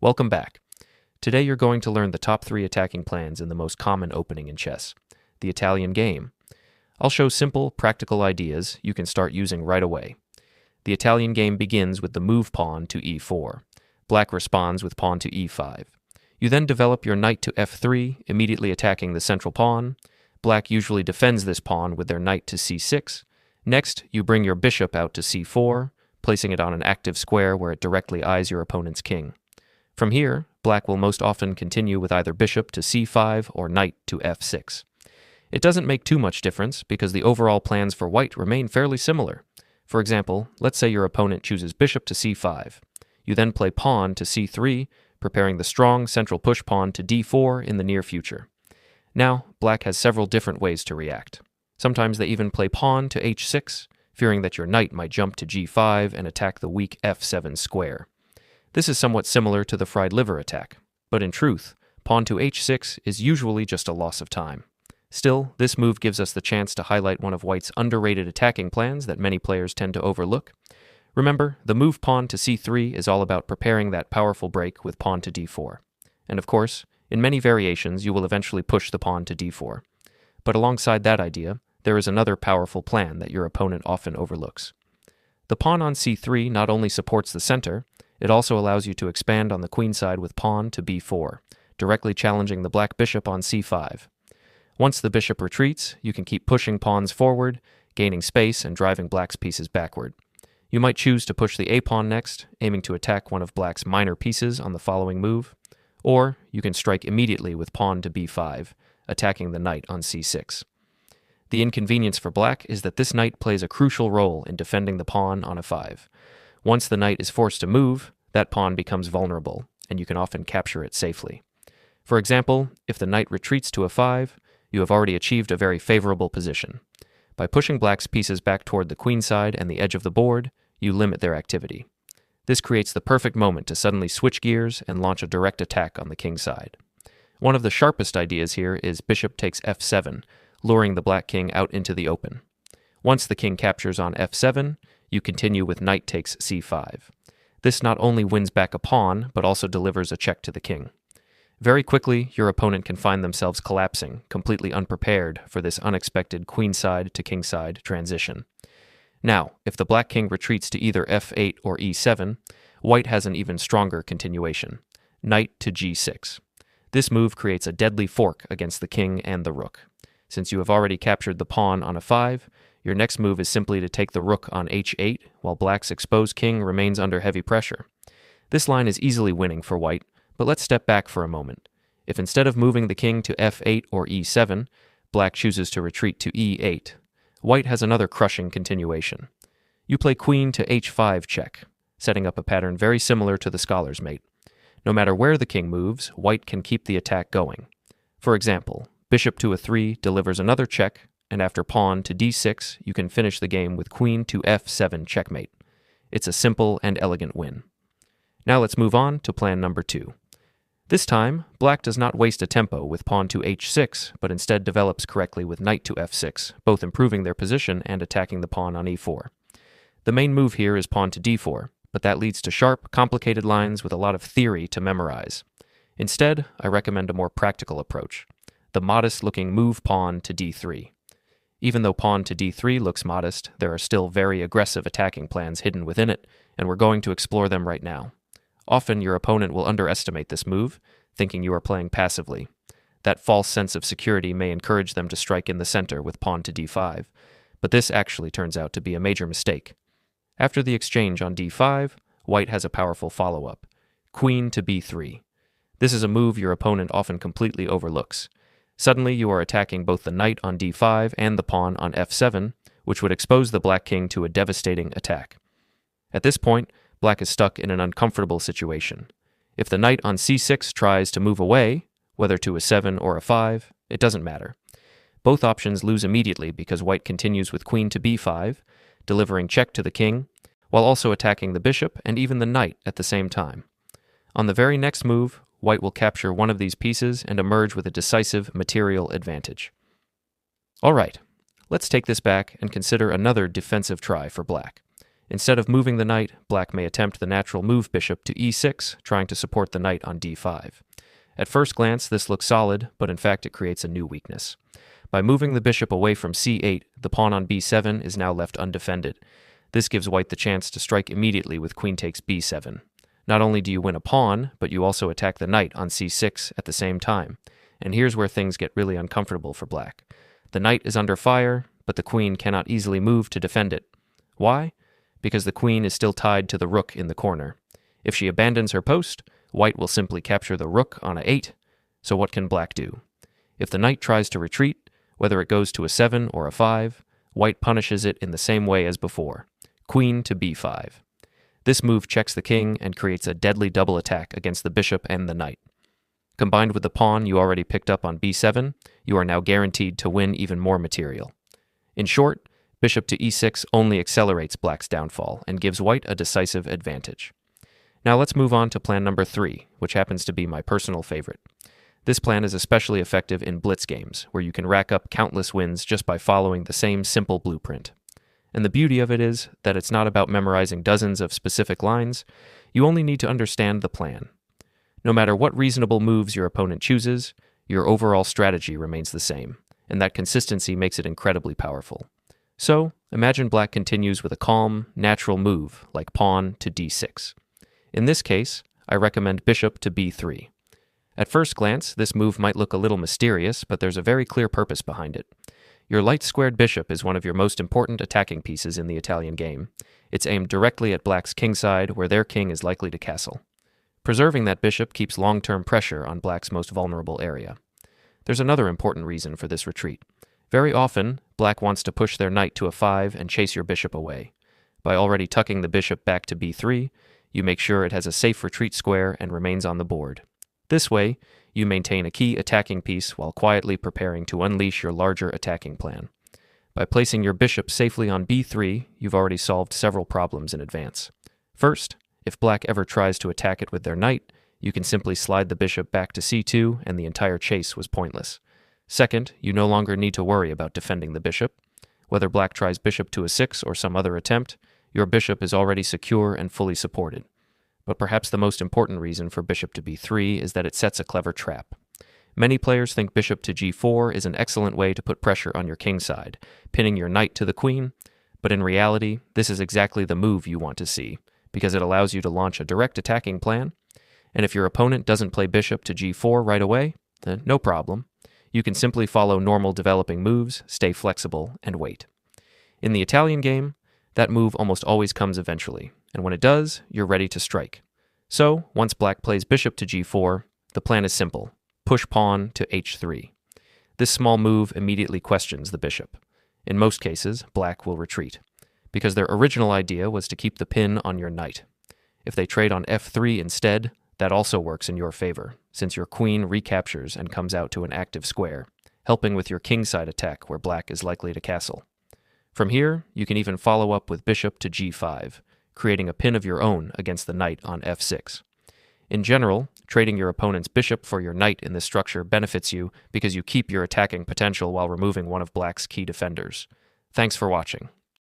Welcome back. Today you're going to learn the top 3 attacking plans in the most common opening in chess, the Italian game. I'll show simple, practical ideas you can start using right away. The Italian game begins with the move pawn to e4. Black responds with pawn to e5. You then develop your knight to f3, immediately attacking the central pawn. Black usually defends this pawn with their knight to c6. Next, you bring your bishop out to c4, placing it on an active square where it directly eyes your opponent's king. From here, Black will most often continue with either bishop to c5 or knight to f6. It doesn't make too much difference because the overall plans for White remain fairly similar. For example, let's say your opponent chooses bishop to c5. You then play pawn to c3, preparing the strong central push pawn to d4 in the near future. Now, Black has several different ways to react. Sometimes they even play pawn to h6, fearing that your knight might jump to g5 and attack the weak f7 square. This is somewhat similar to the fried liver attack, but in truth, pawn to h6 is usually just a loss of time. Still, this move gives us the chance to highlight one of White's underrated attacking plans that many players tend to overlook. Remember, the move pawn to c3 is all about preparing that powerful break with pawn to d4. And of course, in many variations you will eventually push the pawn to d4. But alongside that idea, there is another powerful plan that your opponent often overlooks. The pawn on c3 not only supports the center, it also allows you to expand on the queenside with pawn to b4, directly challenging the black bishop on c5. Once the bishop retreats, you can keep pushing pawns forward, gaining space and driving Black's pieces backward. You might choose to push the a-pawn next, aiming to attack one of Black's minor pieces on the following move, or you can strike immediately with pawn to b5, attacking the knight on c6. The inconvenience for Black is that this knight plays a crucial role in defending the pawn on a5. Once the knight is forced to move, that pawn becomes vulnerable, and you can often capture it safely. For example, if the knight retreats to a5, you have already achieved a very favorable position. By pushing Black's pieces back toward the queenside and the edge of the board, you limit their activity. This creates the perfect moment to suddenly switch gears and launch a direct attack on the king's side. One of the sharpest ideas here is bishop takes f7, luring the black king out into the open. Once the king captures on f7, you continue with knight takes c5. This not only wins back a pawn, but also delivers a check to the king. Very quickly, your opponent can find themselves collapsing, completely unprepared for this unexpected queenside to kingside transition. Now, if the black king retreats to either f8 or e7, White has an even stronger continuation, knight to g6. This move creates a deadly fork against the king and the rook. Since you have already captured the pawn on a5, your next move is simply to take the rook on h8, while Black's exposed king remains under heavy pressure. This line is easily winning for White, but let's step back for a moment. If instead of moving the king to f8 or e7, Black chooses to retreat to e8, White has another crushing continuation. You play queen to h5 check, setting up a pattern very similar to the scholar's mate. No matter where the king moves, White can keep the attack going. For example, bishop to a3 delivers another check, and after pawn to d6, you can finish the game with queen to f7 checkmate. It's a simple and elegant win. Now let's move on to plan number 2. This time, Black does not waste a tempo with pawn to h6, but instead develops correctly with knight to f6, both improving their position and attacking the pawn on e4. The main move here is pawn to d4, but that leads to sharp, complicated lines with a lot of theory to memorize. Instead, I recommend a more practical approach, the modest-looking move pawn to d3. Even though pawn to d3 looks modest, there are still very aggressive attacking plans hidden within it, and we're going to explore them right now. Often your opponent will underestimate this move, thinking you are playing passively. That false sense of security may encourage them to strike in the center with pawn to d5, but this actually turns out to be a major mistake. After the exchange on d5, White has a powerful follow-up, queen to b3. This is a move your opponent often completely overlooks. Suddenly you are attacking both the knight on d5 and the pawn on f7, which would expose the black king to a devastating attack. At this point, Black is stuck in an uncomfortable situation. If the knight on c6 tries to move away, whether to a 7 or a 5, it doesn't matter. Both options lose immediately because White continues with queen to b5, delivering check to the king, while also attacking the bishop and even the knight at the same time. On the very next move, White will capture one of these pieces and emerge with a decisive material advantage. All right, let's take this back and consider another defensive try for Black. Instead of moving the knight, black may attempt the natural move bishop to e6, trying to support the knight on d5. At first glance, this looks solid, but in fact it creates a new weakness. By moving the bishop away from c8, the pawn on b7 is now left undefended. This gives white the chance to strike immediately with queen takes b7. Not only do you win a pawn, but you also attack the knight on c6 at the same time. And here's where things get really uncomfortable for black. The knight is under fire, but the queen cannot easily move to defend it. Why? Because the queen is still tied to the rook in the corner. If she abandons her post, white will simply capture the rook on a8, so what can black do? If the knight tries to retreat, whether it goes to a 7 or a 5, white punishes it in the same way as before, queen to b5. This move checks the king and creates a deadly double attack against the bishop and the knight. Combined with the pawn you already picked up on b7, you are now guaranteed to win even more material. In short, bishop to e6 only accelerates black's downfall and gives white a decisive advantage. Now let's move on to plan number 3, which happens to be my personal favorite. This plan is especially effective in blitz games, where you can rack up countless wins just by following the same simple blueprint. And the beauty of it is that it's not about memorizing dozens of specific lines, you only need to understand the plan. No matter what reasonable moves your opponent chooses, your overall strategy remains the same, and that consistency makes it incredibly powerful. So, imagine black continues with a calm, natural move, like pawn to d6. In this case, I recommend bishop to b3. At first glance, this move might look a little mysterious, but there's a very clear purpose behind it. Your light-squared bishop is one of your most important attacking pieces in the Italian game. It's aimed directly at black's kingside, where their king is likely to castle. Preserving that bishop keeps long-term pressure on black's most vulnerable area. There's another important reason for this retreat. Very often, black wants to push their knight to a 5 and chase your bishop away. By already tucking the bishop back to b3, you make sure it has a safe retreat square and remains on the board. This way, you maintain a key attacking piece while quietly preparing to unleash your larger attacking plan. By placing your bishop safely on b3, you've already solved several problems in advance. First, if black ever tries to attack it with their knight, you can simply slide the bishop back to c2 and the entire chase was pointless. Second, you no longer need to worry about defending the bishop. Whether black tries bishop to a 6 or some other attempt, your bishop is already secure and fully supported. But perhaps the most important reason for bishop to b3 is that it sets a clever trap. Many players think bishop to g4 is an excellent way to put pressure on your king side, pinning your knight to the queen, but in reality, this is exactly the move you want to see, because it allows you to launch a direct attacking plan, and if your opponent doesn't play bishop to g4 right away, then no problem. You can simply follow normal developing moves, stay flexible, and wait. In the Italian game, that move almost always comes eventually, and when it does, you're ready to strike. So, once black plays bishop to g4, the plan is simple. Push pawn to h3. This small move immediately questions the bishop. In most cases, black will retreat, because their original idea was to keep the pin on your knight. If they trade on f3 instead, that also works in your favor, since your queen recaptures and comes out to an active square, helping with your kingside attack where black is likely to castle. From here, you can even follow up with bishop to g5, creating a pin of your own against the knight on f6. In general, trading your opponent's bishop for your knight in this structure benefits you because you keep your attacking potential while removing one of black's key defenders. Thanks for watching.